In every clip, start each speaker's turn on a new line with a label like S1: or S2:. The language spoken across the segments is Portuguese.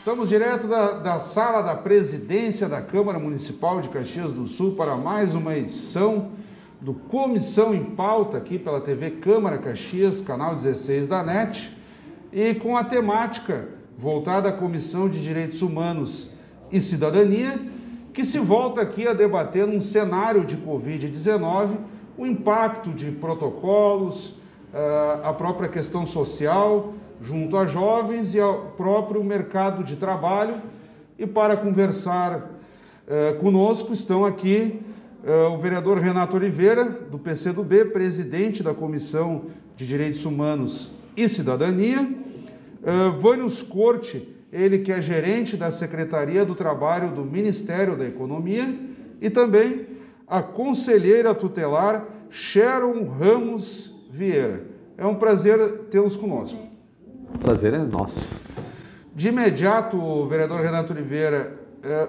S1: Estamos direto da sala da presidência da Câmara Municipal de Caxias do Sul para mais uma edição do Comissão em Pauta aqui pela TV Câmara Caxias, canal 16 da NET, e com a temática voltada à Comissão de Direitos Humanos e Cidadania, que se volta aqui a debater num cenário de Covid-19, o impacto de protocolos, a própria questão social junto a jovens e ao próprio mercado de trabalho. E para conversar conosco estão aqui o vereador Renato Oliveira, do PCdoB, presidente da Comissão de Direitos Humanos e Cidadania, Vânios Corte, ele que é gerente da Secretaria do Trabalho do Ministério da Economia, e também a conselheira tutelar Sharon Ramos Vieira. É um prazer tê-los conosco.
S2: O prazer é nosso.
S1: De imediato, vereador Renato Oliveira,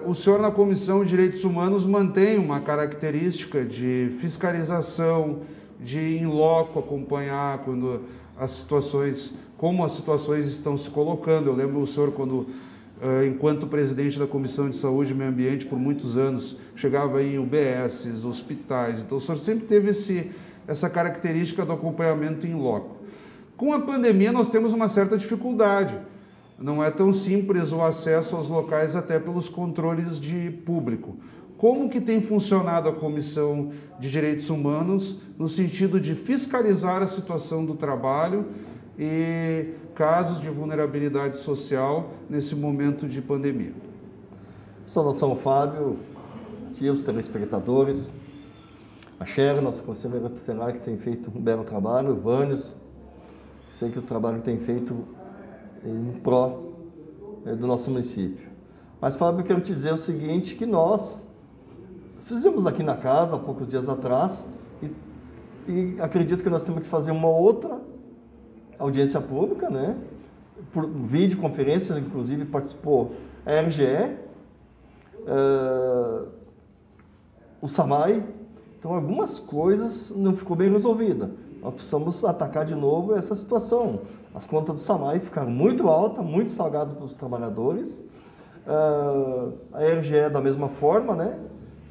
S1: o senhor na Comissão de Direitos Humanos mantém uma característica de fiscalização, de in loco acompanhar quando as situações, como as situações estão se colocando. Eu lembro o senhor quando, enquanto presidente da Comissão de Saúde e Meio Ambiente por muitos anos, chegava aí em UBSs, hospitais, então o senhor sempre teve essa característica do acompanhamento in loco. Com a pandemia nós temos uma certa dificuldade, não é tão simples o acesso aos locais até pelos controles de público. Como que tem funcionado a Comissão de Direitos Humanos no sentido de fiscalizar a situação do trabalho e casos de vulnerabilidade social nesse momento de pandemia?
S3: Saudação, Fábio, tios, telespectadores, a Sharon, nossa conselheira tutelar, que tem feito um belo trabalho, o Vânios, sei que o trabalho tem feito em pró do nosso município. Mas, Fábio, eu quero te dizer o seguinte, que nós fizemos aqui na casa há poucos dias atrás e acredito que nós temos que fazer uma outra audiência pública, né? Por videoconferência, inclusive participou a RGE, o SAMAI. Então, algumas coisas não ficou bem resolvida. Nós precisamos atacar de novo essa situação. As contas do SAMAI ficaram muito altas, muito salgadas para os trabalhadores. A RGE da mesma forma, né?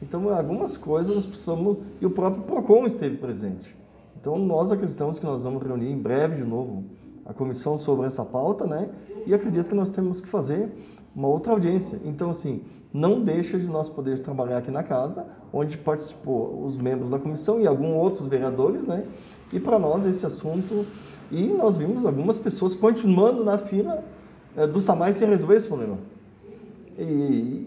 S3: Então, algumas coisas nós precisamos... E o próprio PROCON esteve presente. Então, nós acreditamos que nós vamos reunir em breve de novo a comissão sobre essa pauta, né? E acredito que nós temos que fazer uma outra audiência. Então, assim, não deixa de nós poder trabalhar aqui na casa, onde participou os membros da comissão e alguns outros vereadores, né? E para nós esse assunto... E nós vimos algumas pessoas continuando na fila do SAMAI sem resolver esse problema.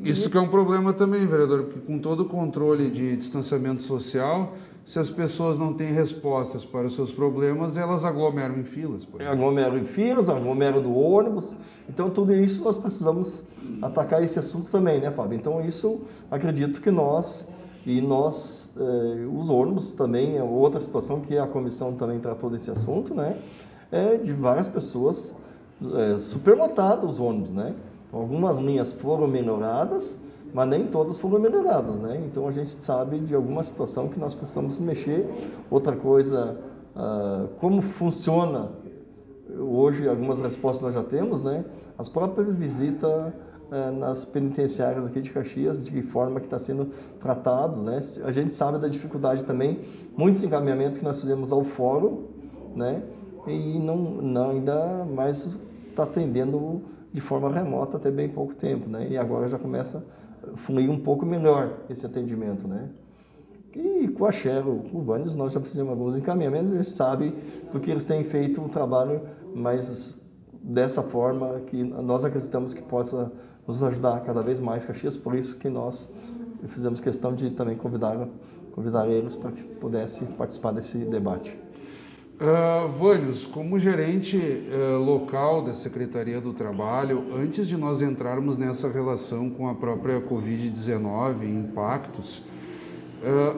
S1: Isso que é um problema também, vereador, porque com todo o controle de distanciamento social, se as pessoas não têm respostas para os seus problemas, elas aglomeram em filas.
S3: Aglomeram em filas, aglomeram no ônibus. Então, tudo isso nós precisamos atacar esse assunto também, né, Fábio? Então, isso acredito que nós, os ônibus também é outra situação que a comissão também tratou desse assunto, né? De várias pessoas, superlotados os ônibus, né? Então, algumas linhas foram melhoradas, mas nem todas foram melhoradas, né? Então a gente sabe de alguma situação que nós precisamos mexer. Outra coisa, como funciona hoje, algumas respostas nós já temos, né? As próprias visitas nas penitenciárias aqui de Caxias, de que forma que está sendo tratado, né? A gente sabe da dificuldade também, muitos encaminhamentos que nós fizemos ao fórum, né? E não ainda mais está atendendo de forma remota até bem pouco tempo, né? E agora já começa a fluir um pouco melhor esse atendimento, né? E com a Sharon, com o Vânios, nós já fizemos alguns encaminhamentos, a gente sabe do que eles têm feito um trabalho mais dessa forma que nós acreditamos que possa nos ajudar cada vez mais Caxias, por isso que nós fizemos questão de também convidar eles para que pudessem participar desse debate.
S1: Vânios, como gerente local da Secretaria do Trabalho, antes de nós entrarmos nessa relação com a própria Covid-19 e impactos,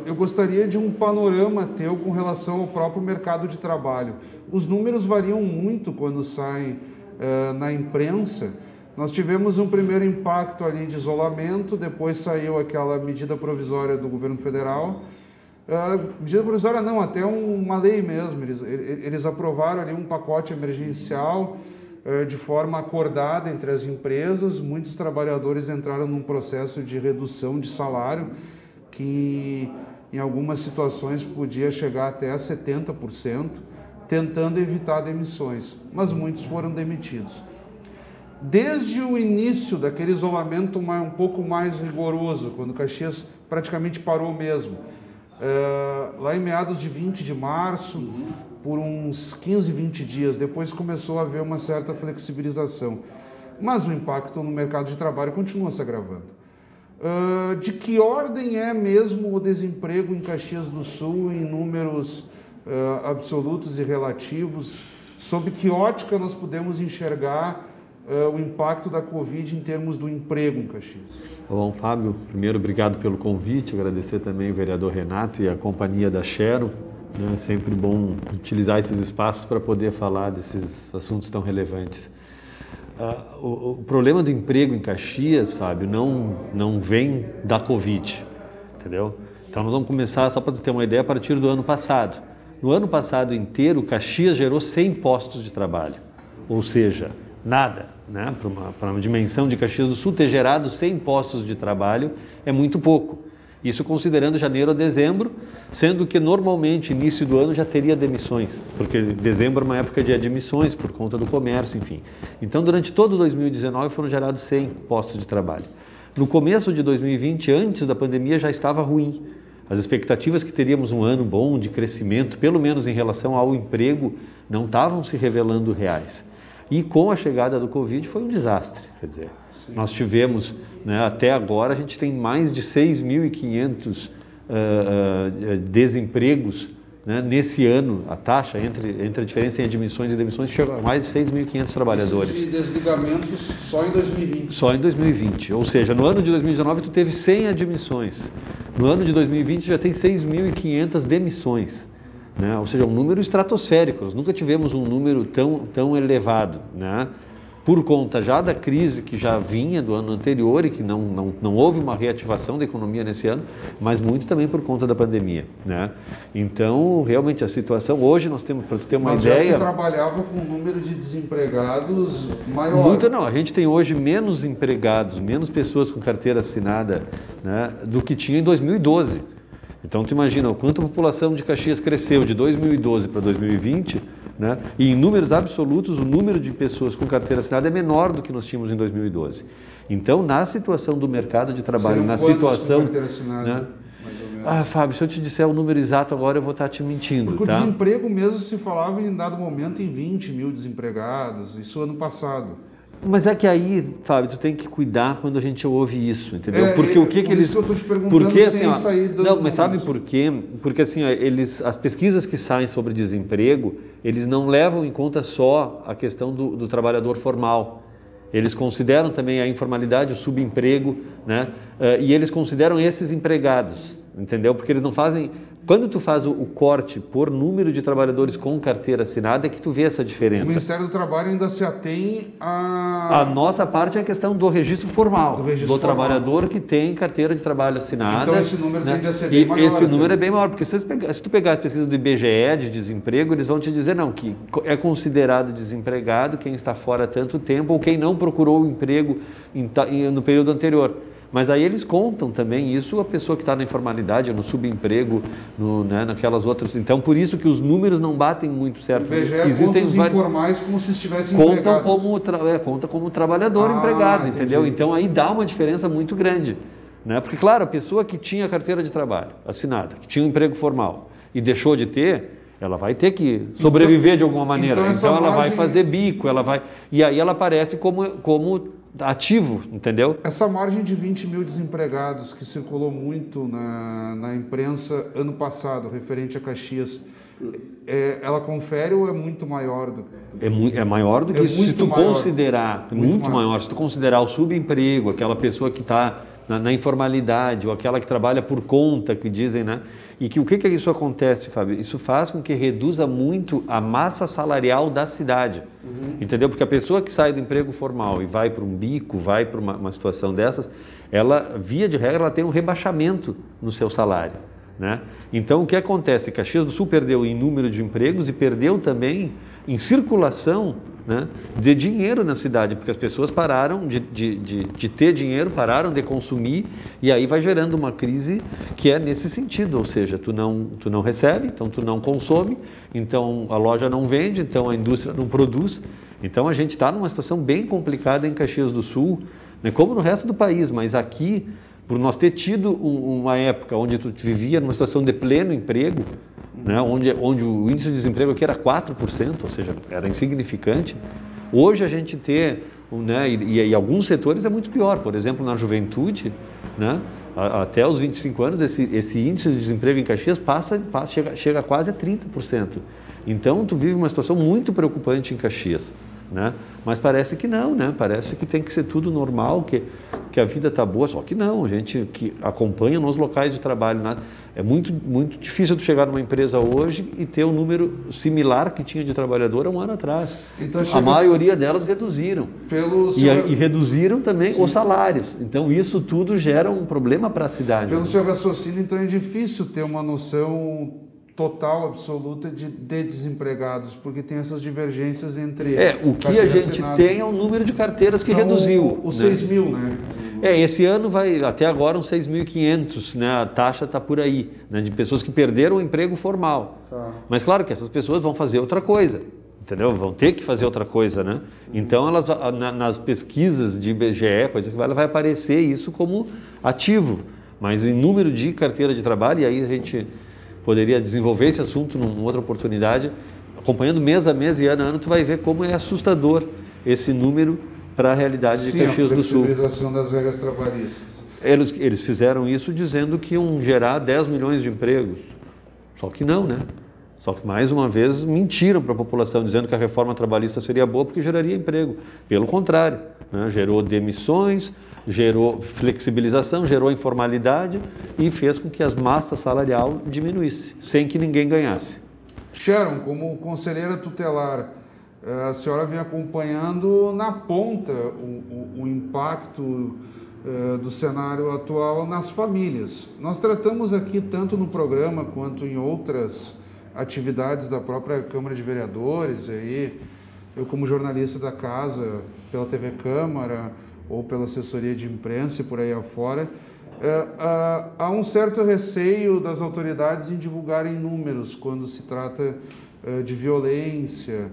S1: eu gostaria de um panorama teu com relação ao próprio mercado de trabalho. Os números variam muito quando saem na imprensa. Nós tivemos um primeiro impacto ali de isolamento, depois saiu aquela medida provisória do governo federal. Medida provisória não, até uma lei mesmo, eles aprovaram ali um pacote emergencial de forma acordada entre as empresas, muitos trabalhadores entraram num processo de redução de salário que em algumas situações podia chegar até a 70%, tentando evitar demissões, mas muitos foram demitidos. Desde o início daquele isolamento um pouco mais rigoroso, quando Caxias praticamente parou mesmo, lá em meados de 20 de março, por uns 15, 20 dias, depois começou a haver uma certa flexibilização. Mas o impacto no mercado de trabalho continua se agravando. De que ordem é mesmo o desemprego em Caxias do Sul em números absolutos e relativos? Sob que ótica nós podemos enxergar o impacto da Covid em termos do emprego em Caxias?
S2: Bom, Fábio, primeiro, obrigado pelo convite, agradecer também o vereador Renato e a companhia da Xero. É sempre bom utilizar esses espaços para poder falar desses assuntos tão relevantes. O problema do emprego em Caxias, Fábio, não vem da Covid, entendeu? Então nós vamos começar, só para ter uma ideia, a partir do ano passado. No ano passado inteiro, Caxias gerou 100 postos de trabalho, ou seja, nada, né? Para uma dimensão de Caxias do Sul, ter gerado 100 postos de trabalho é muito pouco. Isso considerando janeiro a dezembro, sendo que normalmente início do ano já teria demissões, porque dezembro é uma época de admissões por conta do comércio, enfim. Então durante todo 2019 foram gerados 100 postos de trabalho. No começo de 2020, antes da pandemia, já estava ruim. As expectativas que teríamos um ano bom de crescimento, pelo menos em relação ao emprego, não estavam se revelando reais. E com a chegada do Covid foi um desastre, quer dizer, nós tivemos, né, até agora a gente tem mais de 6.500 desempregos, né, nesse ano. A taxa entre a diferença em admissões e demissões chegou a mais de 6.500 trabalhadores.
S1: Isso de desligamentos só em 2020?
S2: Só em 2020, ou seja, no ano de 2019 tu teve 100 admissões, no ano de 2020 já tem 6.500 demissões. Né? Ou seja, um número estratosférico, nós nunca tivemos um número tão elevado, né? Por conta já da crise que já vinha do ano anterior e que não houve uma reativação da economia nesse ano, mas muito também por conta da pandemia, né? Então, realmente a situação, hoje nós temos, para tu ter uma ideia...
S1: Mas já se trabalhava com um número de desempregados maior.
S2: Muito não, a gente tem hoje menos empregados, menos pessoas com carteira assinada, né, do que tinha em 2012. Então, tu imagina o quanto a população de Caxias cresceu de 2012 para 2020, né? E em números absolutos, o número de pessoas com carteira assinada é menor do que nós tínhamos em 2012. Então, na situação do mercado de trabalho, na situação...
S1: carteira assinada,
S2: né?
S1: mais ou menos?
S2: Fábio, se eu te disser o número exato agora, eu vou estar te mentindo.
S1: Porque
S2: tá?
S1: o desemprego mesmo se falava em dado momento em 20 mil desempregados, isso ano passado.
S2: Mas é que aí, Fábio, tu tem que cuidar quando a gente ouve isso, entendeu? Porque o que eles...
S1: Isso que eu estou te perguntando,
S2: porque, assim,
S1: sem sair dando...
S2: Não, mas sabe por quê? Porque assim, as pesquisas que saem sobre desemprego, eles não levam em conta só a questão do trabalhador formal. Eles consideram também a informalidade, o subemprego, né? E eles consideram esses empregados, entendeu? Porque eles não fazem... Quando tu faz o corte por número de trabalhadores com carteira assinada, é que tu vê essa diferença.
S1: O Ministério do Trabalho ainda se atém a...
S2: A nossa parte é a questão do registro formal, do trabalhador que tem carteira de trabalho assinada.
S1: Então esse número, né, tende a ser
S2: bem
S1: maior.
S2: Esse número é bem maior, porque se tu pegar as pesquisas do IBGE de desemprego, eles vão te dizer não, que é considerado desempregado quem está fora há tanto tempo ou quem não procurou o emprego no período anterior. Mas aí eles contam também isso, a pessoa que está na informalidade, no subemprego, né, naquelas outras. Então, por isso que os números não batem muito certo.
S1: O IBGE existem os informais como se estivessem empregados.
S2: Conta como trabalhador empregado,
S1: entendi.
S2: Entendeu? Então, aí dá uma diferença muito grande. Né? Porque, claro, a pessoa que tinha carteira de trabalho assinada, que tinha um emprego formal e deixou de ter, ela vai ter que sobreviver de alguma maneira. Então ela vai fazer bico, e aí ela aparece como ativo, entendeu?
S1: Essa margem de 20 mil desempregados que circulou muito na imprensa ano passado, referente a Caxias, ela confere ou é muito maior do que...
S2: É maior do que isso. Se tu considerar, muito maior. Se tu considerar o subemprego, aquela pessoa que está na informalidade, ou aquela que trabalha por conta, que dizem, né? E que o que isso acontece, Fábio? Isso faz com que reduza muito a massa salarial da cidade, entendeu? Porque a pessoa que sai do emprego formal e vai para um bico, vai para uma situação dessas, ela, via de regra, ela tem um rebaixamento no seu salário, né? Então, o que acontece? Caxias do Sul perdeu em número de empregos e perdeu também em circulação, né, de dinheiro na cidade, porque as pessoas pararam de ter dinheiro, pararam de consumir, e aí vai gerando uma crise que é nesse sentido, ou seja, tu não recebe, então tu não consome, então a loja não vende, então a indústria não produz. Então a gente está numa situação bem complicada em Caxias do Sul, né, como no resto do país, mas aqui, por nós ter tido uma época onde tu vivia numa situação de pleno emprego, né, onde o índice de desemprego aqui era 4%, ou seja, era insignificante. Hoje a gente ter, né, e alguns setores é muito pior, por exemplo, na juventude, né, até os 25 anos, esse índice de desemprego em Caxias chega quase a 30%. Então, tu vive uma situação muito preocupante em Caxias, né? Mas parece que não, né? Parece que tem que ser tudo normal, que a vida está boa, só que não. A gente que acompanha nos locais de trabalho, né? É muito difícil tu chegar numa empresa hoje e ter um número similar que tinha de trabalhador há um ano atrás. Então, a maioria delas reduziram. E reduziram também os salários. Então, isso tudo gera um problema para a cidade.
S1: Pelo seu raciocínio, então é difícil ter uma noção total, absoluta de desempregados, porque tem essas divergências entre...
S2: o que a gente tem é o número de carteiras que reduziu.
S1: Os 6 mil, né?
S2: Esse ano vai até agora uns 6.500, né? A taxa está por aí, né? De pessoas que perderam o emprego formal. Tá. Mas claro que essas pessoas vão fazer outra coisa, entendeu? Vão ter que fazer outra coisa, né? Então, elas, nas pesquisas de IBGE, coisa que vai aparecer isso como ativo, mas em número de carteira de trabalho, e aí a gente poderia desenvolver esse assunto numa outra oportunidade, acompanhando mês a mês e ano a ano, tu vai ver como é assustador esse número para a realidade de Caxias do Sul.
S1: Sim, a flexibilização das regras trabalhistas.
S2: Eles fizeram isso dizendo que iam gerar 10 milhões de empregos, só que não, né? Só que, mais uma vez, mentiram para a população, dizendo que a reforma trabalhista seria boa porque geraria emprego. Pelo contrário, né? Gerou demissões, gerou flexibilização, gerou informalidade e fez com que as massas salarial diminuísse, sem que ninguém ganhasse.
S1: Sharon, como conselheira tutelar, a senhora vem acompanhando na ponta o impacto do cenário atual nas famílias. Nós tratamos aqui, tanto no programa quanto em outras atividades da própria Câmara de Vereadores, aí, eu como jornalista da casa, pela TV Câmara, ou pela assessoria de imprensa e por aí afora, há um certo receio das autoridades em divulgarem números quando se trata de violência,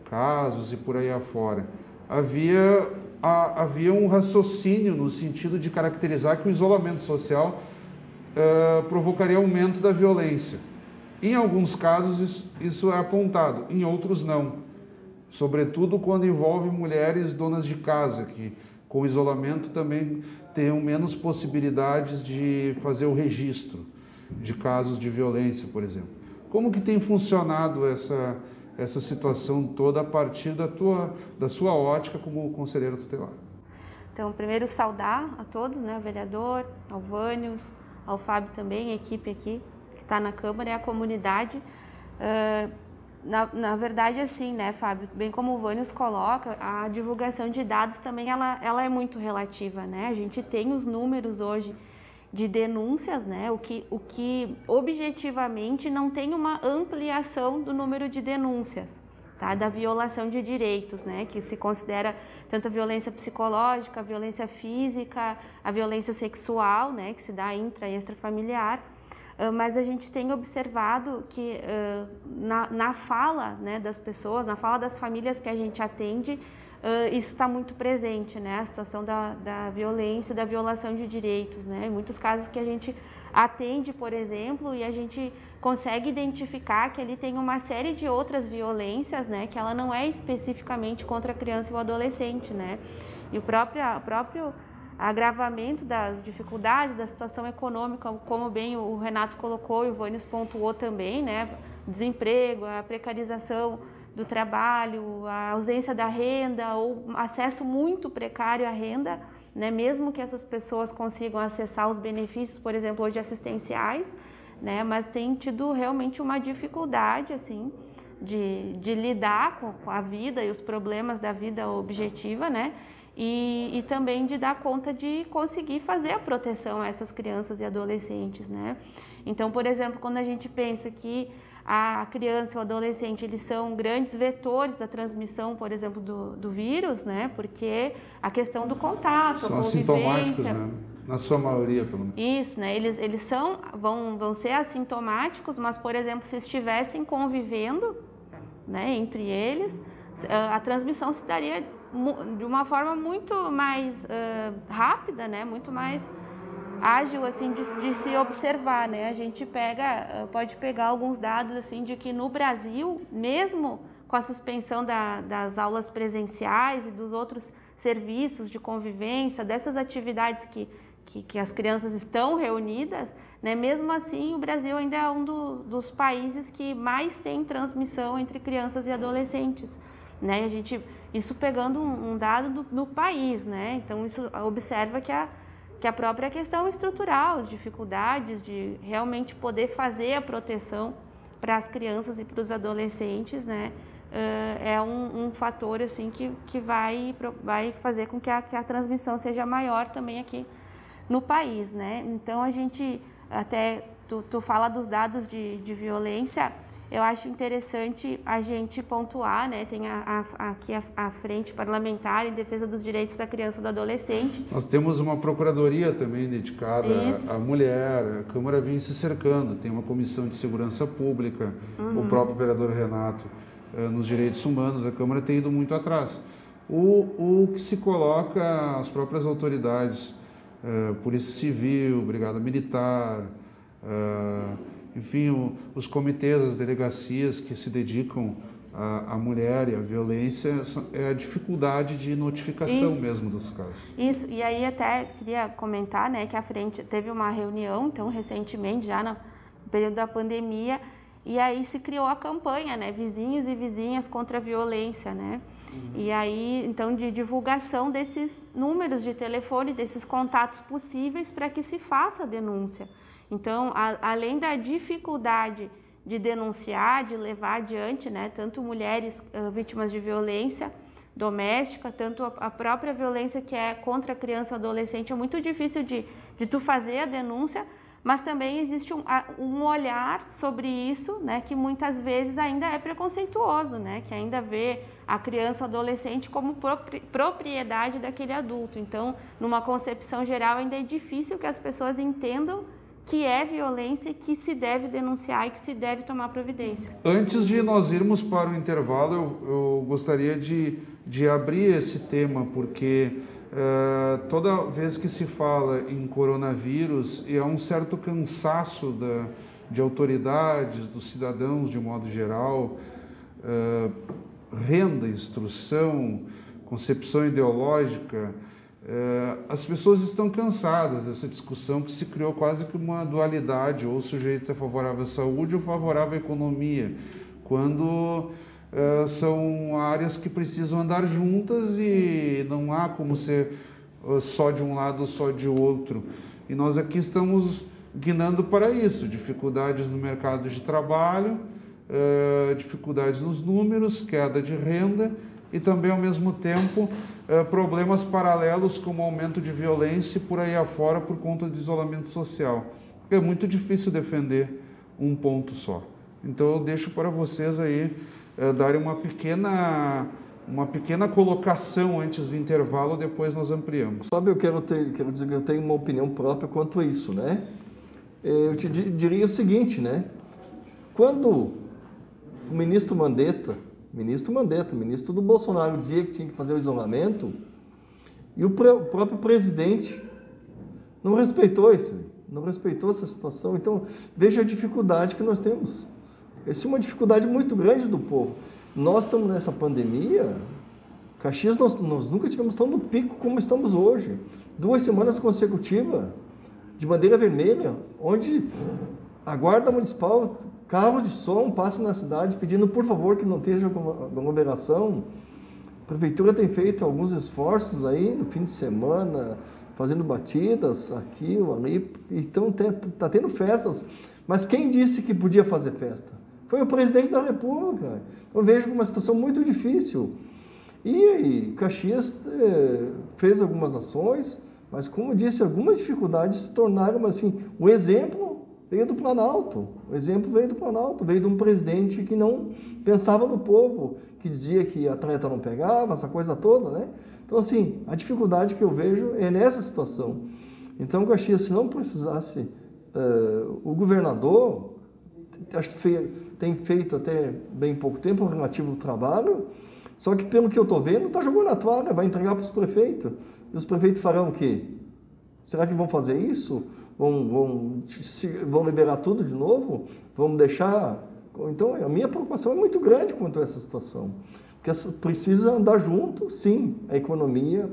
S1: casos e por aí afora. Havia um raciocínio no sentido de caracterizar que o isolamento social provocaria aumento da violência. Em alguns casos isso é apontado, em outros não. Sobretudo quando envolve mulheres donas de casa, que com isolamento também tenham menos possibilidades de fazer o registro de casos de violência, por exemplo. Como que tem funcionado essa situação toda a partir da sua ótica como conselheiro tutelar?
S4: Então, primeiro saudar a todos, né, ao vereador, ao Vânios, ao Fábio também, a equipe aqui que está na Câmara e a comunidade. Na verdade, assim, né, Fábio, bem como o Vânios coloca, a divulgação de dados também ela é muito relativa, né? A gente tem os números hoje de denúncias, né? O que objetivamente não tem uma ampliação do número de denúncias, tá? Da violação de direitos, né? Que se considera tanto a violência psicológica, a violência física, a violência sexual, né? Que se dá intra e extrafamiliar. Mas a gente tem observado que na fala, né, das pessoas, na fala das famílias que a gente atende, isso está muito presente, né? A situação da violência, da violação de direitos, né? Em muitos casos que a gente atende, por exemplo, e a gente consegue identificar que ali tem uma série de outras violências, né? Que ela não é especificamente contra a criança e o adolescente, né? E o próprio agravamento das dificuldades, da situação econômica, como bem o Renato colocou e o Vânios pontuou também, né? Desemprego, a precarização do trabalho, a ausência da renda ou acesso muito precário à renda, né? Mesmo que essas pessoas consigam acessar os benefícios, por exemplo, hoje assistenciais, né? Mas tem tido realmente uma dificuldade, assim, de lidar com a vida e os problemas da vida objetiva, né? E também de dar conta de conseguir fazer a proteção a essas crianças e adolescentes, né? Então, por exemplo, quando a gente pensa que a criança e o adolescente, eles são grandes vetores da transmissão, por exemplo, do vírus, né? Porque a questão do contato,
S1: são
S4: a
S1: assintomáticos,
S4: convivência...
S1: né? Na sua maioria, pelo menos.
S4: Isso, né? Eles vão ser assintomáticos, mas, por exemplo, se estivessem convivendo, né, entre eles, a transmissão se daria de uma forma muito mais rápida, né? Muito mais ágil, assim, de se observar, né? A gente pode pegar alguns dados, assim, de que no Brasil, mesmo com a suspensão das aulas presenciais e dos outros serviços de convivência, dessas atividades que as crianças estão reunidas, né? Mesmo assim, o Brasil ainda é um dos países que mais tem transmissão entre crianças e adolescentes, né? Isso pegando um dado no país, né? Então, isso observa que a própria questão estrutural, as dificuldades de realmente poder fazer a proteção para as crianças e para os adolescentes, né? É um fator, assim, que vai fazer com que a transmissão seja maior também aqui no país, né? Então, a gente, até tu fala dos dados de violência, eu acho interessante a gente pontuar, né? Tem aqui a Frente Parlamentar em Defesa dos Direitos da Criança e do Adolescente.
S1: Nós temos uma procuradoria também dedicada à mulher, a Câmara vem se cercando, tem uma comissão de segurança pública, o próprio vereador Renato, nos direitos humanos, a Câmara tem ido muito atrás. O que se coloca as próprias autoridades, Polícia Civil, Brigada Militar, enfim, os comitês, as delegacias que se dedicam à mulher e à violência, é a dificuldade de notificação mesmo dos casos.
S4: Isso, e aí até queria comentar, né, que a Frente teve uma reunião, então, recentemente, já no período da pandemia, e aí se criou a campanha, né, Vizinhos e Vizinhas contra a Violência, né? E aí, então, de divulgação desses números de telefone, desses contatos possíveis para que se faça a denúncia. Então, além da dificuldade de denunciar, de levar adiante, né, tanto mulheres vítimas de violência doméstica, tanto a própria violência que é contra a criança e adolescente, é muito difícil de tu fazer a denúncia, mas também existe um olhar sobre isso, né, que muitas vezes ainda é preconceituoso, né, que ainda vê a criança ou adolescente como propriedade daquele adulto. Então, numa concepção geral, ainda é difícil que as pessoas entendam que é violência e que se deve denunciar e que se deve tomar providência.
S1: Antes de nós irmos para o intervalo, eu gostaria de abrir esse tema, porque toda vez que se fala em coronavírus, há um certo cansaço de autoridades, dos cidadãos de modo geral, renda, instrução, concepção ideológica. As pessoas estão cansadas dessa discussão que se criou quase que uma dualidade, ou o sujeito é favorável à saúde ou favorável à economia, quando são áreas que precisam andar juntas e não há como ser só de um lado ou só de outro. E nós aqui estamos guinando para isso, dificuldades no mercado de trabalho, dificuldades nos números, queda de renda e também, ao mesmo tempo, problemas paralelos como aumento de violência por aí afora por conta do isolamento social. É muito difícil defender um ponto só. Então eu deixo para vocês aí darem uma pequena colocação antes do intervalo, depois nós ampliamos.
S3: Sabe, eu quero dizer que eu tenho uma opinião própria quanto a isso, né? Eu te diria o seguinte, né? Quando o ministro Mandetta, ministro do Bolsonaro, dizia que tinha que fazer o isolamento, e o próprio presidente não respeitou essa situação. Então, veja a dificuldade que nós temos. Essa é uma dificuldade muito grande do povo. Nós estamos nessa pandemia, Caxias, nós nunca tivemos tão no pico como estamos hoje. 2 semanas consecutivas de bandeira vermelha, onde a Guarda Municipal, carro de som, passa na cidade pedindo, por favor, que não tenha aglomeração. A Prefeitura tem feito alguns esforços aí no fim de semana, fazendo batidas aqui ou ali. Então, está tendo festas. Mas quem disse que podia fazer festa? Foi o presidente da República. Eu vejo uma situação muito difícil. E Caxias fez algumas ações, mas, como disse, algumas dificuldades se tornaram, assim, um exemplo veio do Planalto. O exemplo veio do Planalto, veio de um presidente que não pensava no povo, que dizia que atleta não pegava, essa coisa toda, né? Então, assim, a dificuldade que eu vejo é nessa situação. Então, Caxias, se não precisasse, o governador, acho que tem feito até bem pouco tempo um relativo trabalho, só que pelo que eu estou vendo, está jogando a toalha, vai entregar para os prefeitos. E os prefeitos farão o quê? Será que vão fazer isso? Vão liberar tudo de novo? Vamos deixar... Então, a minha preocupação é muito grande quanto a essa situação. Porque precisa andar junto, sim, a economia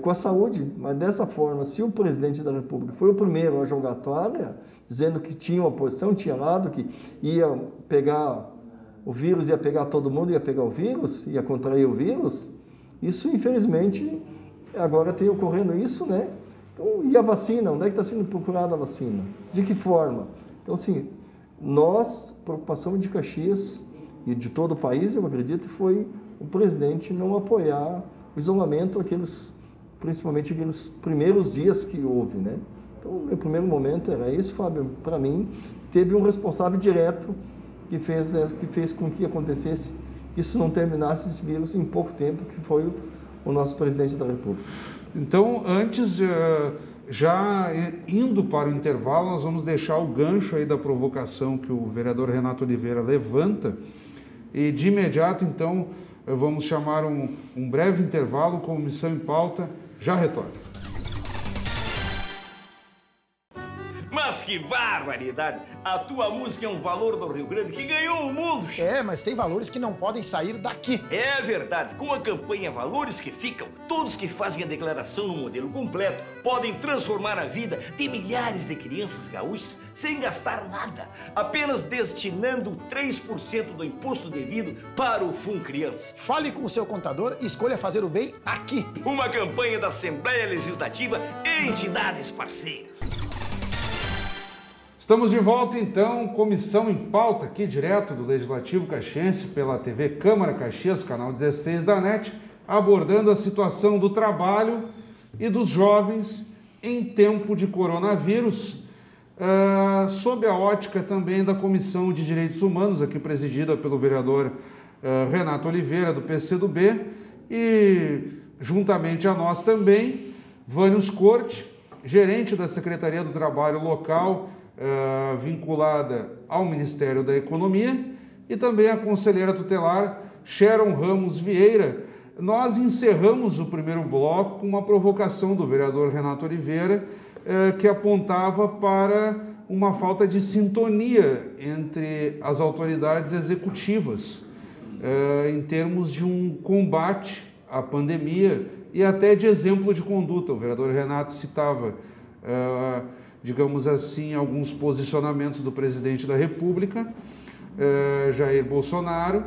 S3: com a saúde. Mas dessa forma, se o presidente da República foi o primeiro a jogar a toalha, dizendo que tinha uma posição, tinha lado, que ia pegar o vírus, ia pegar todo mundo, ia pegar o vírus, ia contrair o vírus, isso, infelizmente, agora tem ocorrendo isso, né? Então, e a vacina? Onde é que está sendo procurada a vacina? De que forma? Então, assim, preocupação de Caxias e de todo o país, eu acredito, foi o presidente não apoiar o isolamento, principalmente aqueles primeiros dias que houve, né? Então, o meu primeiro momento era isso, Fábio. Para mim, teve um responsável direto que fez com que acontecesse, que isso não terminasse esse vírus em pouco tempo, que foi o nosso presidente da República.
S1: Então, antes, já indo para o intervalo, nós vamos deixar o gancho aí da provocação que o vereador Renato Oliveira levanta e de imediato, então, vamos chamar um breve intervalo com Missão em Pauta, já retorna.
S5: Mas que barbaridade! A tua música é um valor do Rio Grande que ganhou o mundo.
S6: Mas tem valores que não podem sair daqui.
S5: É verdade. Com a campanha Valores que Ficam, todos que fazem a declaração no modelo completo podem transformar a vida de milhares de crianças gaúchas sem gastar nada, apenas destinando 3% do imposto devido para o Fundo Criança.
S6: Fale com o seu contador e escolha fazer o bem aqui.
S5: Uma campanha da Assembleia Legislativa e entidades parceiras.
S1: Estamos de volta, então, Comissão em Pauta, aqui direto do Legislativo Caxiense, pela TV Câmara Caxias, canal 16 da NET, abordando a situação do trabalho e dos jovens em tempo de coronavírus, sob a ótica também da Comissão de Direitos Humanos, aqui presidida pelo vereador Renato Oliveira, do PCdoB, e juntamente a nós também, Vânios Corte, gerente da Secretaria do Trabalho local, vinculada ao Ministério da Economia, e também a conselheira tutelar Sharon Ramos Vieira. Nós encerramos o primeiro bloco com uma provocação do vereador Renato Oliveira, que apontava para uma falta de sintonia entre as autoridades executivas em termos de um combate à pandemia e até de exemplo de conduta. O vereador Renato citava digamos assim, alguns posicionamentos do presidente da República, Jair Bolsonaro,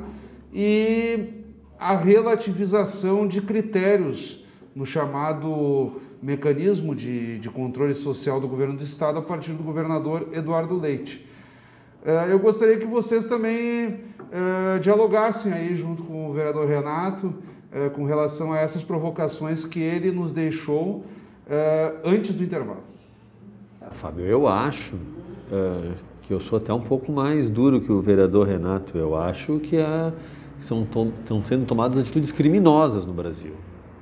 S1: e a relativização de critérios no chamado mecanismo de controle social do governo do Estado a partir do governador Eduardo Leite. Eu gostaria que vocês também dialogassem aí junto com o vereador Renato com relação a essas provocações que ele nos deixou antes do intervalo.
S2: Fábio, eu acho que eu sou até um pouco mais duro que o vereador Renato. Eu acho que estão sendo tomadas atitudes criminosas no Brasil,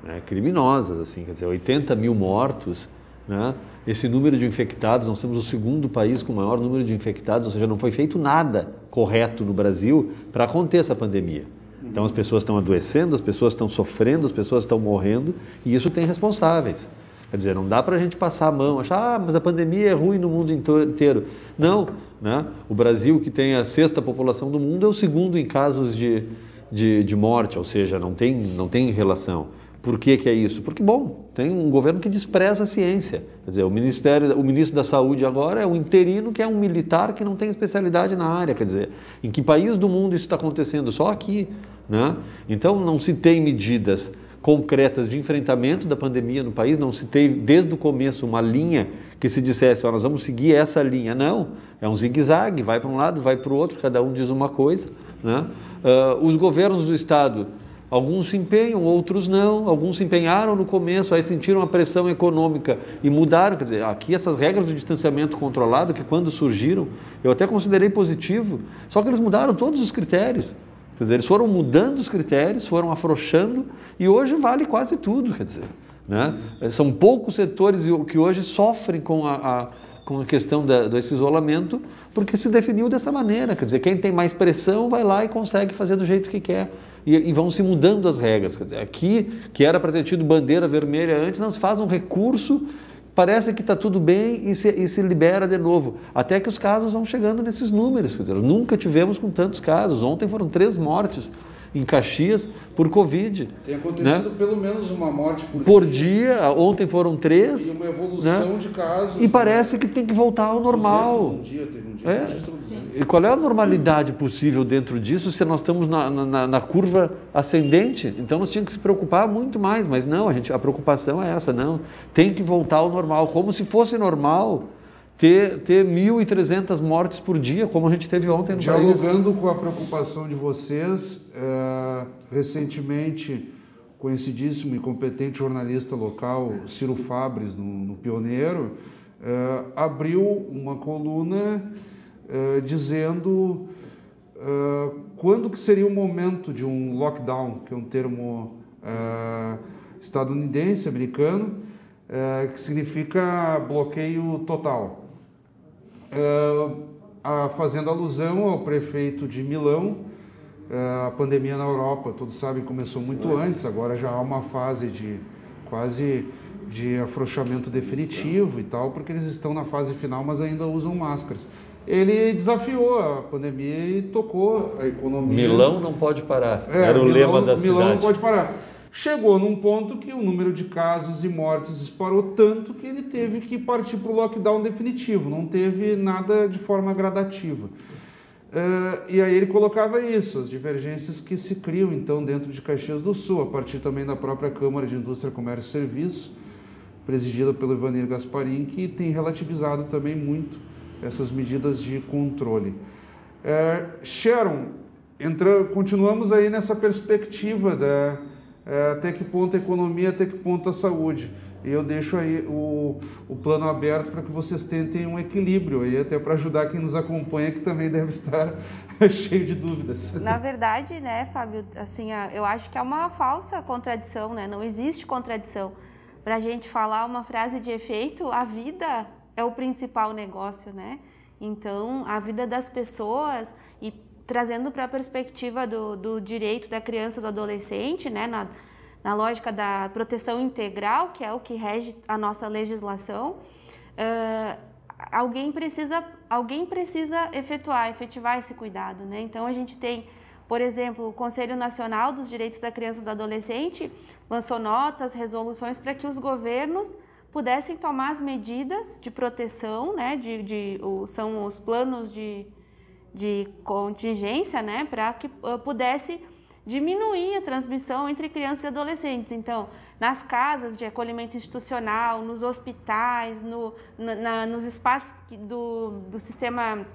S2: né? Criminosas, assim, quer dizer, 80 mil mortos, né? Esse número de infectados, nós temos o segundo país com o maior número de infectados, ou seja, não foi feito nada correto no Brasil para conter essa pandemia. Então as pessoas estão adoecendo, as pessoas estão sofrendo, as pessoas estão morrendo, e isso tem responsáveis. Quer dizer, não dá para a gente passar a mão, achar, mas a pandemia é ruim no mundo inteiro. Não, né? O Brasil, que tem a 6ª população do mundo, é o segundo em casos de morte, ou seja, não tem relação. Por que é isso? Porque, bom, tem um governo que despreza a ciência. Quer dizer, o ministro da Saúde agora é um interino que é um militar que não tem especialidade na área. Quer dizer, em que país do mundo isso está acontecendo? Só aqui, né? Então, não se tem medidas concretas de enfrentamento da pandemia no país, não se teve desde o começo uma linha que se dissesse, nós vamos seguir essa linha. Não, é um zigue-zague, vai para um lado, vai para o outro, cada um diz uma coisa, né? Os governos do Estado Alguns se empenham, outros não. Alguns se empenharam no começo, aí sentiram a pressão econômica e mudaram. Quer dizer, aqui essas regras de distanciamento controlado, que quando surgiram, eu até considerei positivo, só que eles mudaram todos os critérios. Quer dizer, eles foram mudando os critérios, foram afrouxando e hoje vale quase tudo, quer dizer, né? São poucos setores que hoje sofrem com a questão desse isolamento, porque se definiu dessa maneira, quer dizer, quem tem mais pressão vai lá e consegue fazer do jeito que quer. E vão se mudando as regras. Quer dizer, aqui, que era para ter tido bandeira vermelha antes, não se faz um recurso, parece que está tudo bem e se libera de novo. Até que os casos vão chegando nesses números. Quer dizer, nunca tivemos com tantos casos. Ontem foram 3 mortes em Caxias por Covid.
S1: Tem acontecido, né, pelo menos uma morte
S2: por dia. Ontem foram 3.
S1: E uma evolução, né, de casos.
S2: E parece que tem que voltar ao normal.
S1: Teve um dia.
S2: E qual é a normalidade possível dentro disso se nós estamos na curva ascendente? Então nós tínhamos que se preocupar muito mais, mas não, a preocupação é essa, não. Tem que voltar ao normal, como se fosse normal ter 1.300 mortes por dia, como a gente teve ontem no país.
S1: Dialogando com a preocupação de vocês, recentemente, conhecidíssimo e competente jornalista local, Ciro Fabres, no Pioneiro, abriu uma coluna dizendo quando que seria o momento de um lockdown, que é um termo estadunidense, americano, que significa bloqueio total. Fazendo alusão ao prefeito de Milão, a pandemia na Europa, todos sabem, começou muito antes, agora já há uma fase quase de afrouxamento definitivo e tal, porque eles estão na fase final, mas ainda usam máscaras. Ele desafiou a pandemia e tocou a economia.
S2: Milão não pode parar, era o lema da cidade.
S1: Milão não pode parar. Chegou num ponto que o número de casos e mortes disparou tanto que ele teve que partir para o lockdown definitivo, não teve nada de forma gradativa. E aí ele colocava isso, as divergências que se criam então dentro de Caxias do Sul, a partir também da própria Câmara de Indústria, Comércio e Serviços, presidida pelo Ivanir Gasparin, que tem relativizado também muito essas medidas de controle. Sharon, continuamos aí nessa perspectiva até que ponto a economia, até que ponto a saúde. E eu deixo aí o plano aberto para que vocês tentem um equilíbrio aí, até para ajudar quem nos acompanha, que também deve estar cheio de dúvidas.
S4: Na verdade, né, Fábio, assim, eu acho que é uma falsa contradição, né? Não existe contradição. Para a gente falar uma frase de efeito, a vida é o principal negócio, né? Então, a vida das pessoas, e trazendo para a perspectiva do direito da criança e do adolescente, né, na lógica da proteção integral, que é o que rege a nossa legislação, alguém precisa efetivar esse cuidado, né? Então, a gente tem, por exemplo, o Conselho Nacional dos Direitos da Criança e do Adolescente lançou notas, resoluções para que os governos pudessem tomar as medidas de proteção, né? São os planos de contingência, né, para que pudesse diminuir a transmissão entre crianças e adolescentes. Então, nas casas de acolhimento institucional, nos hospitais, nos espaços do sistema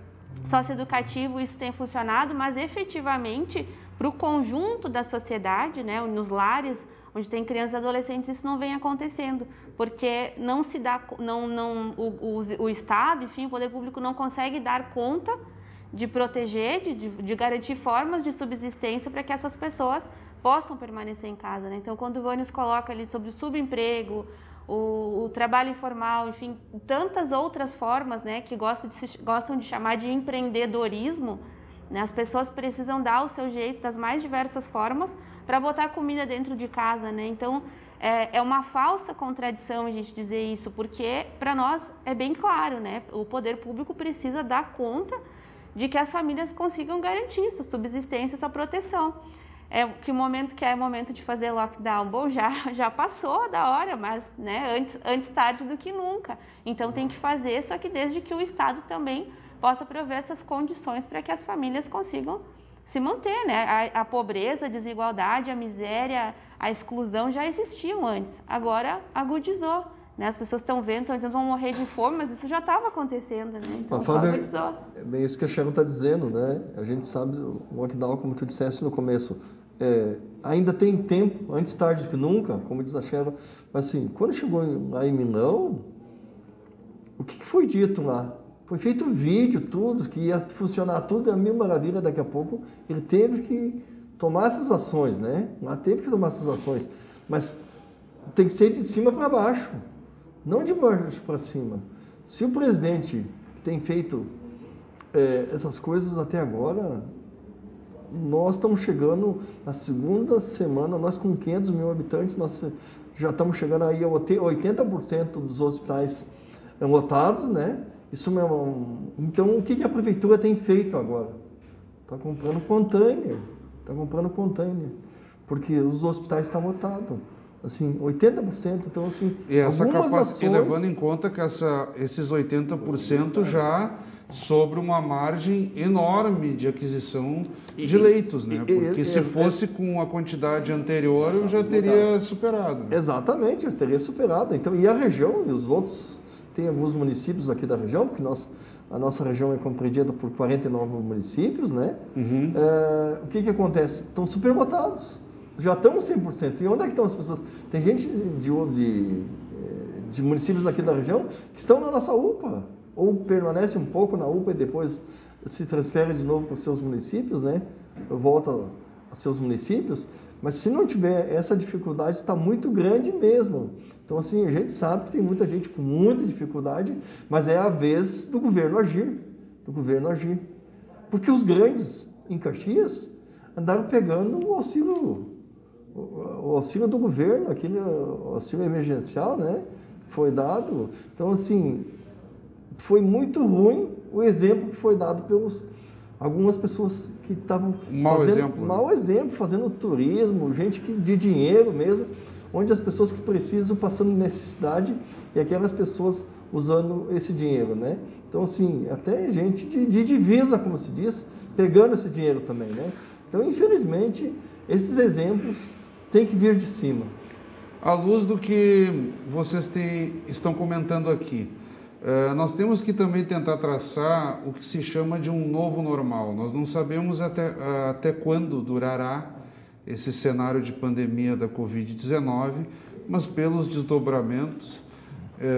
S4: socioeducativo, isso tem funcionado, mas efetivamente para o conjunto da sociedade, né, nos lares onde tem crianças e adolescentes, isso não vem acontecendo, porque não se dá, o Estado, enfim, o poder público não consegue dar conta de proteger, de garantir formas de subsistência para que essas pessoas possam permanecer em casa, né? Então, quando o Vânios coloca ali sobre o subemprego, o trabalho informal, enfim, tantas outras formas, né, que gostam de chamar de empreendedorismo, né? As pessoas precisam dar o seu jeito das mais diversas formas para botar comida dentro de casa, né? Então, é uma falsa contradição a gente dizer isso, porque para nós é bem claro, né? O poder público precisa dar conta de que as famílias consigam garantir sua subsistência, sua proteção. O momento que é o momento de fazer lockdown, bom, já passou da hora, mas, né, antes tarde do que nunca. Então tem que fazer, só que desde que o Estado também possa prover essas condições para que as famílias consigam se manter, né? A pobreza, a desigualdade, a miséria, a exclusão já existiam antes, agora agudizou. Né? As pessoas estão vendo, estão dizendo que vão morrer de fome, mas isso já estava acontecendo, né? Então, só agudizou.
S3: É bem isso que a Sharon está dizendo, né? A gente sabe, o lockdown, como tu disseste no começo, ainda tem tempo, antes tarde do que nunca, como diz a Sheila, mas assim, quando chegou lá em Milão, o que foi dito lá? Foi feito vídeo, tudo, que ia funcionar tudo, a mil maravilha, daqui a pouco ele teve que tomar essas ações, né? Lá teve que tomar essas ações, mas tem que ser de cima para baixo, não de baixo para cima. Se o presidente tem feito essas coisas até agora, nós estamos chegando na segunda semana, nós com 500 mil habitantes, nós já estamos chegando aí a 80% dos hospitais lotados, né? Isso mesmo. Então, o que a prefeitura tem feito agora? Está comprando container, porque os hospitais estão lotados. Assim, 80%, então assim...
S1: E essa
S3: ações...
S1: levando em conta que esses 80% já sobre uma margem enorme de aquisição de leitos, né? Porque se fosse com a quantidade anterior, eu já teria superado. Né?
S3: Exatamente, eu teria superado. Então, e a região, e os outros... Tem alguns municípios aqui da região, porque a nossa região é compreendida por 49 municípios, né?
S1: Uhum.
S3: O que acontece? Estão superlotados. Já estão 100%. E onde é que estão as pessoas? Tem gente de municípios aqui da região que estão na nossa UPA, ou permanece um pouco na UPA e depois se transfere de novo para os seus municípios, né? Volta aos seus municípios. Mas se não tiver essa dificuldade, está muito grande mesmo. Então, assim, a gente sabe que tem muita gente com muita dificuldade, mas é a vez do governo agir. Porque os grandes em Caxias andaram pegando o auxílio do governo, aquele auxílio emergencial, né? Foi dado. Então, assim, foi muito ruim o exemplo que foi dado pelos algumas pessoas que estavam mau exemplo, fazendo turismo, gente de dinheiro mesmo, onde as pessoas que precisam passando necessidade e aquelas pessoas usando esse dinheiro, né? Então, assim, até gente de divisa, como se diz, pegando esse dinheiro também, né? Então, infelizmente, esses exemplos têm que vir de cima.
S1: À luz do que vocês estão comentando aqui, nós temos que também tentar traçar o que se chama de um novo normal. Nós não sabemos até quando durará esse cenário de pandemia da Covid-19, mas pelos desdobramentos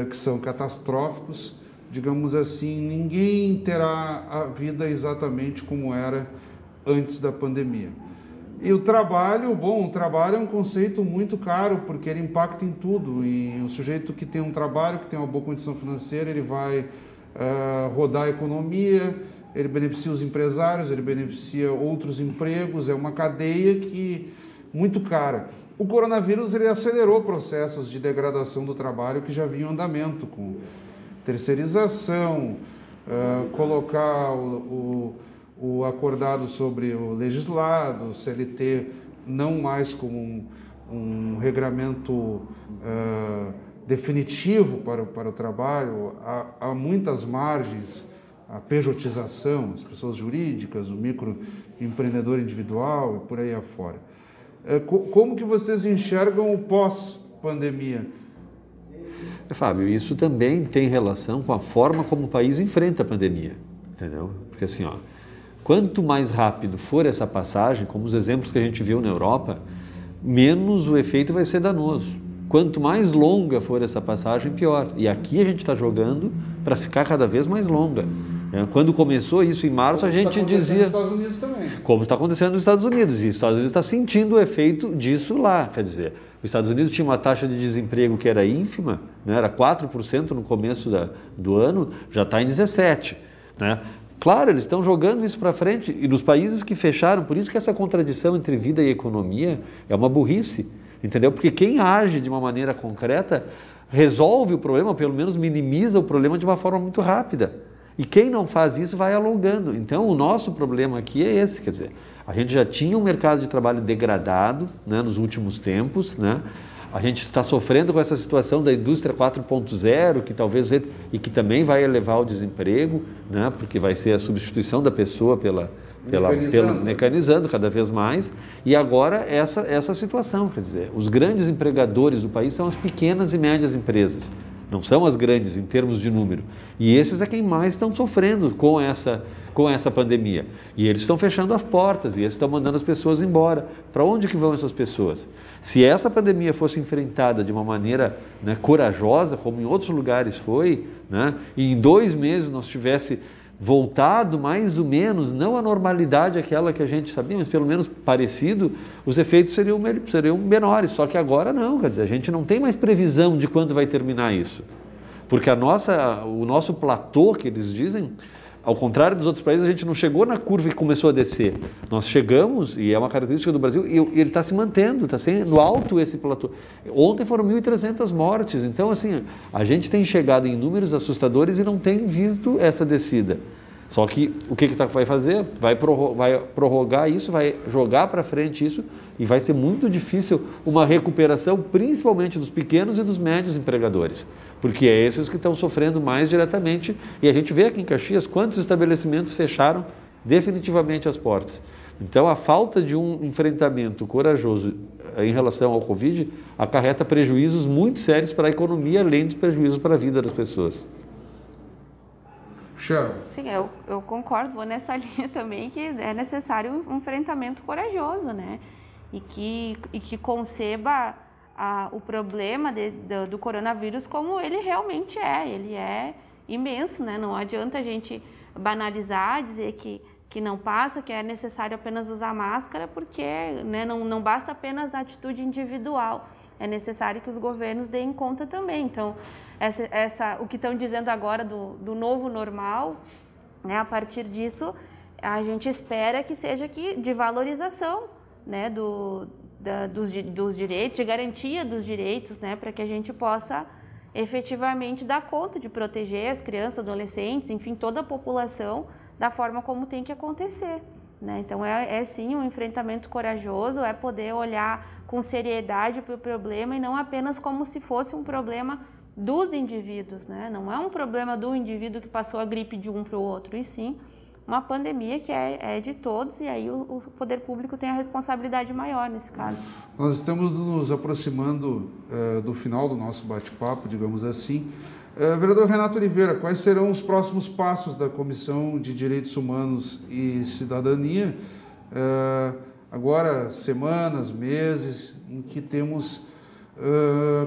S1: que são catastróficos, digamos assim, ninguém terá a vida exatamente como era antes da pandemia. E o trabalho é um conceito muito caro, porque ele impacta em tudo, e o sujeito que tem um trabalho, que tem uma boa condição financeira, ele vai rodar a economia, ele beneficia os empresários, ele beneficia outros empregos, é uma cadeia muito cara. O coronavírus ele acelerou processos de degradação do trabalho que já vinham em andamento, com terceirização, colocar o acordado sobre o legislado, o CLT não mais como um regramento definitivo para o trabalho, há muitas margens, a pejotização, as pessoas jurídicas, o microempreendedor individual e por aí afora. Como que vocês enxergam o pós-pandemia?
S2: Fábio, isso também tem relação com a forma como o país enfrenta a pandemia, entendeu? Porque assim, quanto mais rápido for essa passagem, como os exemplos que a gente viu na Europa, menos o efeito vai ser danoso. Quanto mais longa for essa passagem, pior. E aqui a gente está jogando para ficar cada vez mais longa. Quando começou isso em março, a gente dizia...
S1: Como está acontecendo nos Estados Unidos também.
S2: Como está acontecendo nos Estados Unidos. E os Estados Unidos está sentindo o efeito disso lá. Quer dizer, os Estados Unidos tinha uma taxa de desemprego que era ínfima, né? Era 4% no começo do ano, já está em 17%. Né? Claro, eles estão jogando isso para frente. E nos países que fecharam, por isso que essa contradição entre vida e economia é uma burrice. Entendeu? Porque quem age de uma maneira concreta resolve o problema, ou pelo menos minimiza o problema de uma forma muito rápida. E quem não faz isso vai alongando. Então, o nosso problema aqui é esse, quer dizer, a gente já tinha um mercado de trabalho degradado, né, nos últimos tempos, né? A gente está sofrendo com essa situação da indústria 4.0, que talvez e que também vai elevar o desemprego, né, porque vai ser a substituição da pessoa mecanizando cada vez mais. E agora essa situação, quer dizer, os grandes empregadores do país são as pequenas e médias empresas. Não são as grandes em termos de número. E esses é quem mais estão sofrendo com com essa pandemia. E eles estão fechando as portas e eles estão mandando as pessoas embora. Para onde que vão essas pessoas? Se essa pandemia fosse enfrentada de uma maneira, né, corajosa, como em outros lugares foi, né, e em 2 meses nós tivesse voltado mais ou menos, não a normalidade aquela que a gente sabia, mas pelo menos parecido, os efeitos seriam menores. Só que agora não, quer dizer, a gente não tem mais previsão de quando vai terminar isso. Porque o nosso platô, que eles dizem, ao contrário dos outros países, a gente não chegou na curva e começou a descer. Nós chegamos, e é uma característica do Brasil, e ele está se mantendo, está sendo alto esse platô. Ontem foram 1.300 mortes, então assim, a gente tem chegado em números assustadores e não tem visto essa descida. Só que o que vai fazer? Vai prorrogar isso, vai jogar para frente isso, e vai ser muito difícil uma recuperação, principalmente dos pequenos e dos médios empregadores, porque é esses que estão sofrendo mais diretamente, e a gente vê aqui em Caxias quantos estabelecimentos fecharam definitivamente as portas. Então, a falta de um enfrentamento corajoso em relação ao Covid acarreta prejuízos muito sérios para a economia, além dos prejuízos para a vida das pessoas.
S1: Cheryl.
S4: Sim, eu concordo, vou nessa linha também, que é necessário um enfrentamento corajoso, né? E que conceba o problema do coronavírus como ele realmente é. Ele é imenso, né? Não adianta a gente banalizar, dizer que não passa, que é necessário apenas usar máscara, porque, né, não basta apenas a atitude individual. É necessário que os governos deem conta também. Então, o que estão dizendo agora do novo normal, né, a partir disso, a gente espera que seja de valorização, né, dos direitos, de garantia dos direitos, né, para que a gente possa efetivamente dar conta de proteger as crianças, adolescentes, enfim, toda a população da forma como tem que acontecer, né? Então, sim um enfrentamento corajoso, é poder olhar com seriedade para o problema e não apenas como se fosse um problema dos indivíduos, né? Não é um problema do indivíduo que passou a gripe de um para o outro, e sim uma pandemia que é de todos, e aí o poder público tem a responsabilidade maior nesse caso.
S1: Nós estamos nos aproximando do final do nosso bate-papo, digamos assim. Vereador Renato Oliveira, quais serão os próximos passos da Comissão de Direitos Humanos e Cidadania? Agora, semanas, meses, em que temos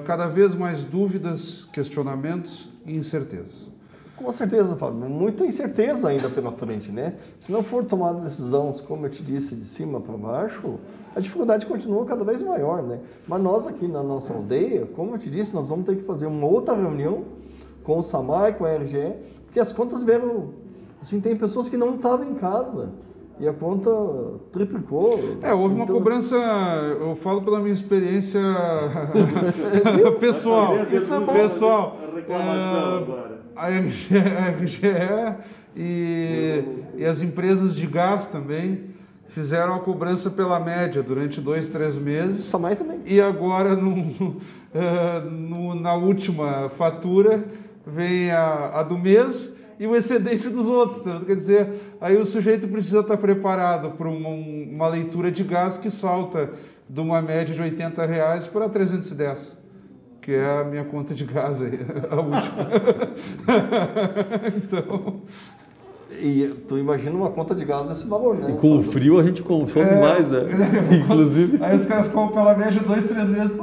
S1: cada vez mais dúvidas, questionamentos e incertezas.
S3: Com certeza, Fábio. Muita incerteza ainda pela frente, né? Se não for tomada decisão, como eu te disse, de cima para baixo, a dificuldade continua cada vez maior, né? Mas nós aqui na nossa aldeia, como eu te disse, nós vamos ter que fazer uma outra reunião com o SAMAI, com a RGE, porque as contas vieram... Assim, tem pessoas que não estavam em casa e a conta triplicou.
S1: Houve uma cobrança, eu falo pela minha experiência pessoal.
S3: Isso é bom.
S1: Pessoal,
S7: A reclamação agora.
S1: A RGE e as empresas de gás também fizeram a cobrança pela média durante 2, 3 meses.
S3: O SAMAI também.
S1: E agora, na última fatura, vem a do mês e o excedente dos outros. Né? Quer dizer, aí o sujeito precisa estar preparado para uma leitura de gás que salta de uma média de R$80 para 310. Que é a minha conta de gás aí, a última. Então...
S3: E tu imagina uma conta de gás desse valor, né?
S2: E com o frio a gente consome mais, né? Inclusive.
S1: Aí os caras compram pela média 2, 3 meses,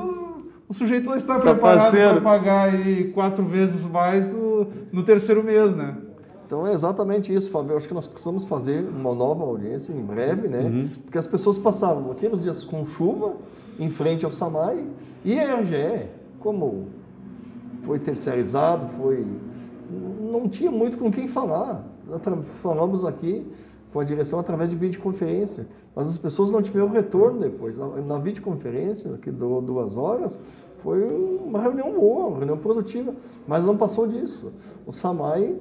S1: o sujeito não está preparado para pagar aí 4 vezes mais no terceiro mês, né?
S3: Então é exatamente isso, Fábio. Eu acho que nós precisamos fazer uma nova audiência em breve, né? Porque as pessoas passavam aqueles dias com chuva em frente ao SAMAI e a RGE, como foi terceirizado, não tinha muito com quem falar. Falamos aqui com a direção através de videoconferência, mas as pessoas não tiveram retorno depois. Na videoconferência, que durou 2 horas, foi uma reunião boa, uma reunião produtiva, mas não passou disso. O SAMAI,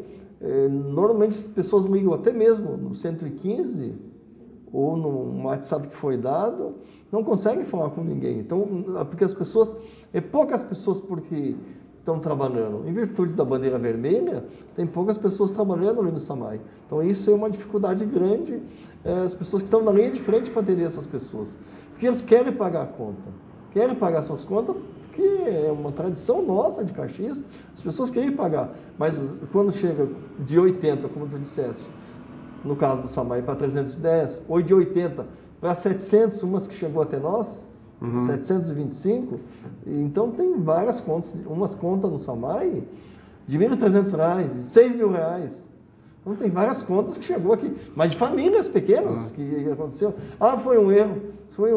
S3: normalmente as pessoas ligam até mesmo no 115 ou no WhatsApp que foi dado, não conseguem falar com ninguém. Então, porque as pessoas, poucas pessoas porque estão trabalhando. Em virtude da bandeira vermelha, tem poucas pessoas trabalhando ali no SAMAI. Então, isso é uma dificuldade grande. As pessoas que estão na linha de frente para atender essas pessoas. Porque eles querem pagar a conta. Querem pagar suas contas, porque é uma tradição nossa de Caxias. As pessoas querem pagar. Mas quando chega de 80, como tu disseste, no caso do SAMAI, para 310, ou de 80 para 700, umas que chegou até nós, 725. Então tem várias contas, umas contas no SAMAI de R$ 1.300, de R$ 6.000. Então tem várias contas que chegou aqui, mas de famílias pequenas que aconteceu. Foi um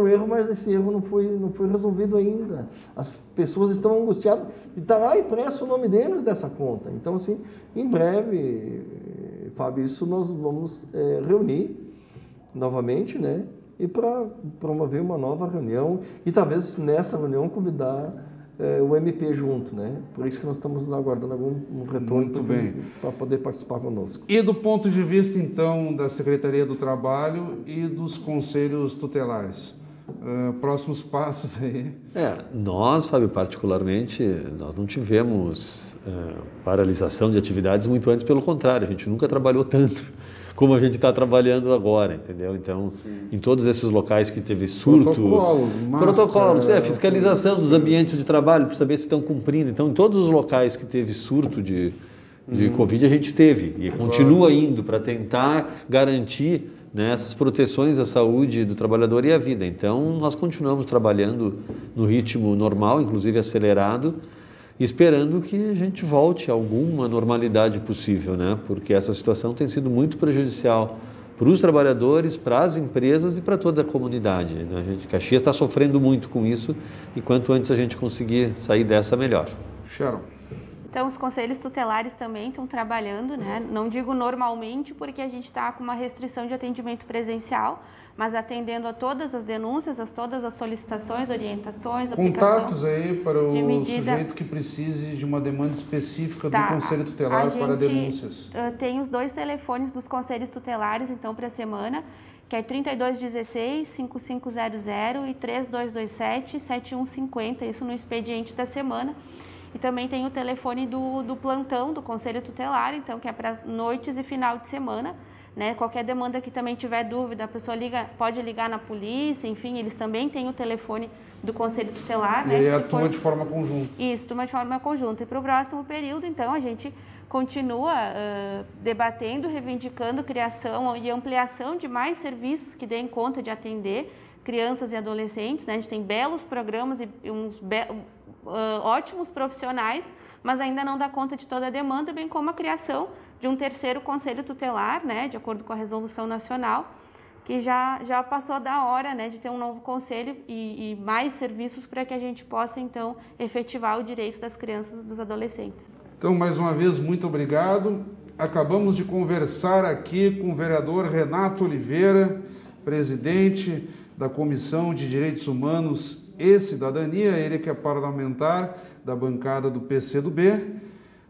S3: erro, mas esse erro não foi resolvido ainda. As pessoas estão angustiadas e está lá impresso o nome deles dessa conta. Então, assim, em breve, Fábio, isso nós vamos reunir novamente, né? E para promover uma nova reunião e talvez nessa reunião convidar o MP junto, né? Por isso que nós estamos aguardando algum retorno para poder participar conosco.
S1: E do ponto de vista, então, da Secretaria do Trabalho e dos conselhos tutelares? Próximos passos aí?
S2: Nós, Fábio, particularmente, nós não tivemos paralisação de atividades muito antes, pelo contrário, a gente nunca trabalhou tanto como a gente está trabalhando agora, entendeu? Então, em todos esses locais que teve surto... Protocolos, fiscalização dos ambientes de trabalho, para saber se estão cumprindo. Então, em todos os locais que teve surto de Covid, a gente teve e continua indo para tentar garantir, né, essas proteções à saúde do trabalhador e à vida. Então, nós continuamos trabalhando no ritmo normal, inclusive acelerado, esperando que a gente volte a alguma normalidade possível, né? Porque essa situação tem sido muito prejudicial para os trabalhadores, para as empresas e para toda a comunidade, né? Caxias está sofrendo muito com isso e quanto antes a gente conseguir sair dessa, melhor.
S1: Sharon.
S4: Então, os conselhos tutelares também estão trabalhando, né? Não digo normalmente, porque a gente está com uma restrição de atendimento presencial, mas atendendo a todas as denúncias, todas as solicitações, orientações,
S1: contatos aí para o sujeito que precise de uma demanda específica do Conselho Tutelar para denúncias.
S4: Tem os 2 telefones dos conselhos tutelares, então, para a semana, que é 3216-5500 e 3227-7150, isso no expediente da semana. E também tem o telefone do plantão do Conselho Tutelar, então, que é para noites e final de semana, né? Qualquer demanda que também tiver dúvida, a pessoa pode ligar na polícia, enfim, eles também têm o telefone do Conselho Tutelar.
S1: E aí atua de forma conjunta.
S4: Isso, de forma conjunta. E para o próximo período, então, a gente continua debatendo, reivindicando criação e ampliação de mais serviços que deem conta de atender crianças e adolescentes, né? A gente tem belos programas e uns ótimos profissionais, mas ainda não dá conta de toda a demanda, bem como a criação de um terceiro conselho tutelar, né, de acordo com a resolução nacional, que já passou da hora, né, de ter um novo conselho e mais serviços para que a gente possa, então, efetivar o direito das crianças e dos adolescentes.
S1: Então, mais uma vez, muito obrigado. Acabamos de conversar aqui com o vereador Renato Oliveira, presidente da Comissão de Direitos Humanos e Cidadania, ele que é parlamentar da bancada do PCdoB,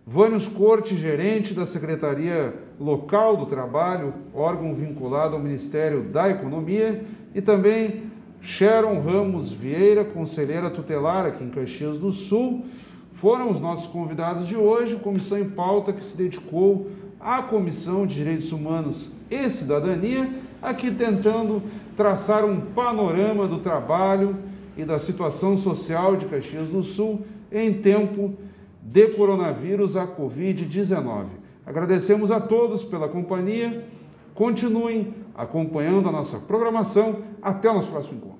S1: Vânios Corte, gerente da Secretaria Local do Trabalho, órgão vinculado ao Ministério da Economia, e também Sharon Ramos Vieira, conselheira tutelar aqui em Caxias do Sul, foram os nossos convidados de hoje, Comissão em Pauta que se dedicou à Comissão de Direitos Humanos e Cidadania, aqui tentando traçar um panorama do trabalho e da situação social de Caxias do Sul em tempo de coronavírus, a Covid-19. Agradecemos a todos pela companhia, continuem acompanhando a nossa programação, até o nosso próximo encontro.